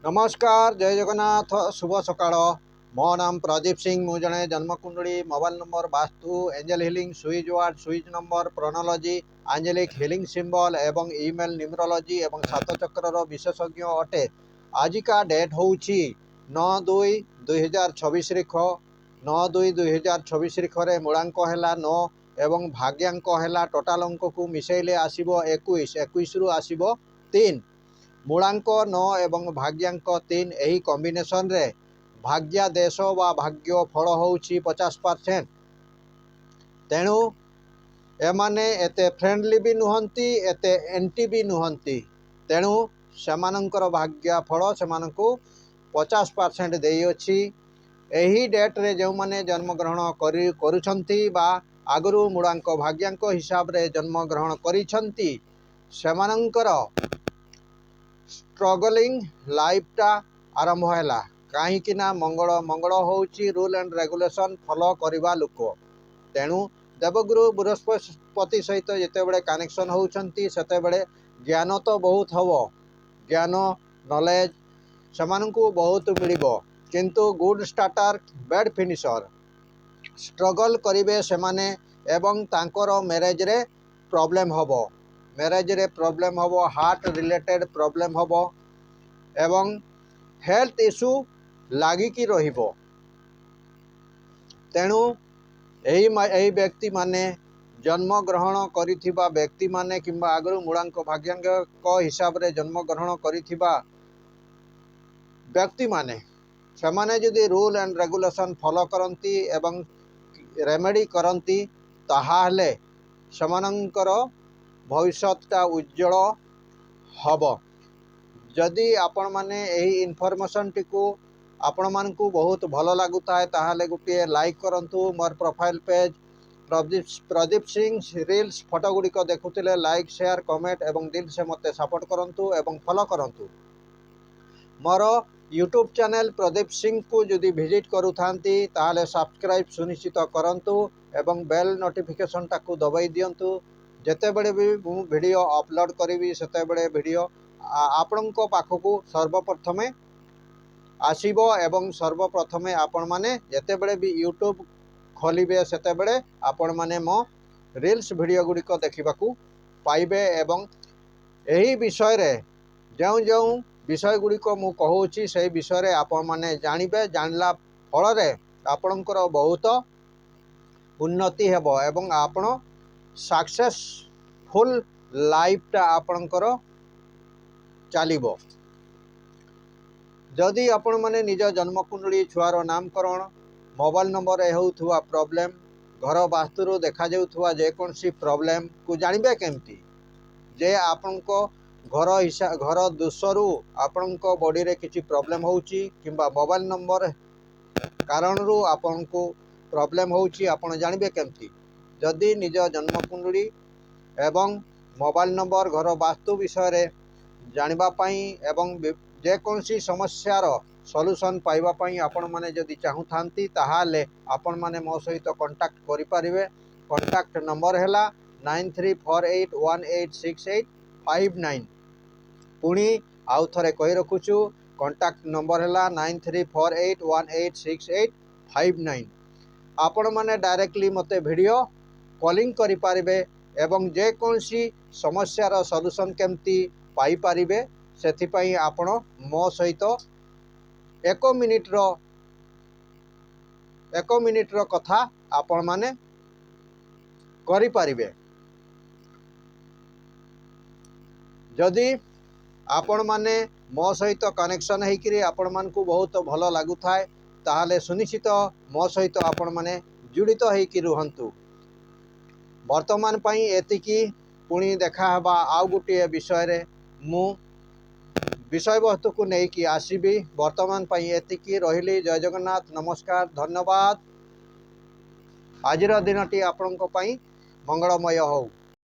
नमस्कार जय जगन्नाथ शुभ सकाळ। मो नाम प्रदीप सिंह मु जने जन्मकुंडली mobile number vastu angel healing switch word switch number प्रोनोलॉजी आंजेलिक हिलिंग सिंबल एवं ईमेल न्यूमरोलॉजी एवं सात चक्र विशेषज्ञ अटे। आज का डेट होउछि 9/2/2026 रेख 9/2/2026 रेखरे मूलांक हैला 9 एवं भाग्यांक हैला टोटाल अंक को मिसेले आसीबो 21 21 रु आसीबो 3। मूलांक 9 एवं भाग्यांक 3 यही कॉम्बिनेशन रे भाग्यादेश वा भाग्य फल होउछि 50%। तेणु एमाने एते फ्रेंडली भी नुहंती एते एंटी भी नुहंती। तेणु सेमानंकर भाग्य फल सेमानंकु 50% देई अछि। एही डेट रे जो माने जन्म ग्रहण करुछंती बा आगरु मूलांक भाग्यांक हिसाब रे जन्म ग्रहण करिछंती सेमानंकर स्ट्रगलिंग लाइफटा आरंभ हैला। कहीं ना मंगल मंगल होउछि रूल एंड रेगुलेशन फॉलो करवा लोक। तेणु देवगुरु बृहस्पति सहित जितेबले कनेक्शन होउछंती सेतेबले ज्ञान तो बहुत हबो, ज्ञान नॉलेज सेमानंकु बहुत मिलिबो, किंतु good starter bad finisher struggle करिवे सेमाने एवं तांकर मैरेज रे प्रॉब्लम हबो, मैरेज रे प्रॉब्लम हबो, हार्ट रिलेटेड प्रॉब्लम हबो एवं हेल्थ इश्यू लागिकी रहिबो। तेणु यही व्यक्ति माने जन्म ग्रहण करिथिबा व्यक्ति माने किंबा आगरु मूलांक भाग्यांक हिसाब रे जन्म ग्रहण करिथिबा व्यक्ति माने सेमाने जदि रूल एंड रेगुलेशन फॉलो करंती एवं रेमेडी करंती ताहाले सेमानंकर भविष्यटा उज्जवल हब। जदि आपण माने यही इनफॉरमेशन टिको आपण मानकु बहुत भल लागुताए ताहाले गुटिए लाइक करंतु। मोर profile page Pradeep Singh reels photo गुड़िक देखुतिले लाइक शेयर कमेंट एवं दिल से मते सपोर्ट करंतु एवं फॉलो करंतु। मोर यूट्यूब चैनल प्रदीप सिंह को जदि विजिट करूथांती ताहाले सब्सक्राइब सुनिश्चित करंतु एवं बेल नोटिफिकेशन टाकू दबाई दियंतु। जेतेबेले भी मु वीडियो अपलोड करी सेतेबेले वीडियो आपणको पाखकू सर्वप्रथमे आसीबो एवं सर्वप्रथमे आपण माने जेतेबेले भी यूट्यूब खोलिबे सेतेबेले आपण माने मो रील्स वीडियो गुड़िक देखिबाकू पाइबे एवं यही विषय रे जो जो विषय गुड़िक मु कहूची से विषय रे आपण माने जानिबे। जानला फल रे आपणकर बहुत उन्नति हेबो एवं आपण सक्सेसफुल लाइफटा आपणकर चलिबो। जदि आपण माने निज जन्मकुंडली छुआर नामकरण मोबाइल नंबर होउथुवा प्रॉब्लम घर वास्तुरु देखा जाउथुवा जेकोसी प्रॉब्लम को जानिबे केमती जे आपनको घर दोषरु आपनको बॉडी रे किछि प्रॉब्लम होउची किंबा मोबाइल नंबर कारण रु आपनको प्रॉब्लम होउची आपण जानिबे केमती। जदि निज जन्मकुंडली एवं मोबाइल नंबर घर वास्तु विषय रे जानिबा पाई एवं जेकोसी समस्यार सॉल्यूशन पाइबा पाई आपण माने जदि चाहुथांती ताहाले आपण माने मो सहित कांटेक्ट करि परिबे। कांटेक्ट नंबर हैला 9348186859। पुणी आउ थरे कहि रखुछु कांटेक्ट नंबर हैला 9348186859। आपण माने डायरेक्टली मते वीडियो कॉलिंग करि परिबे एवं जेकोसी समस्यार सॉल्यूशन केमती पाई परिबे सेथिपाई आपण मो सहित 1 मिनिट रो कथा आपण माने करि परिबे। जदि आपण माने मो सहित कनेक्शन हेकिरी आपण मानकु बहुत भल लागु थाए ताहाले सुनिश्चित मो सहित आपण माने जुड़ित हेकि रुहंतु। वर्तमान पई एतिकी पुणी देखा हबा आउ गुटिए विषय रे मु विषय वस्तु को लेकिन आसबि। वर्तमान पई एतिकी रहिली। जय जगन्नाथ नमस्कार धन्यवाद। आजिर दिनटी आपणको पई मंगलमय हो।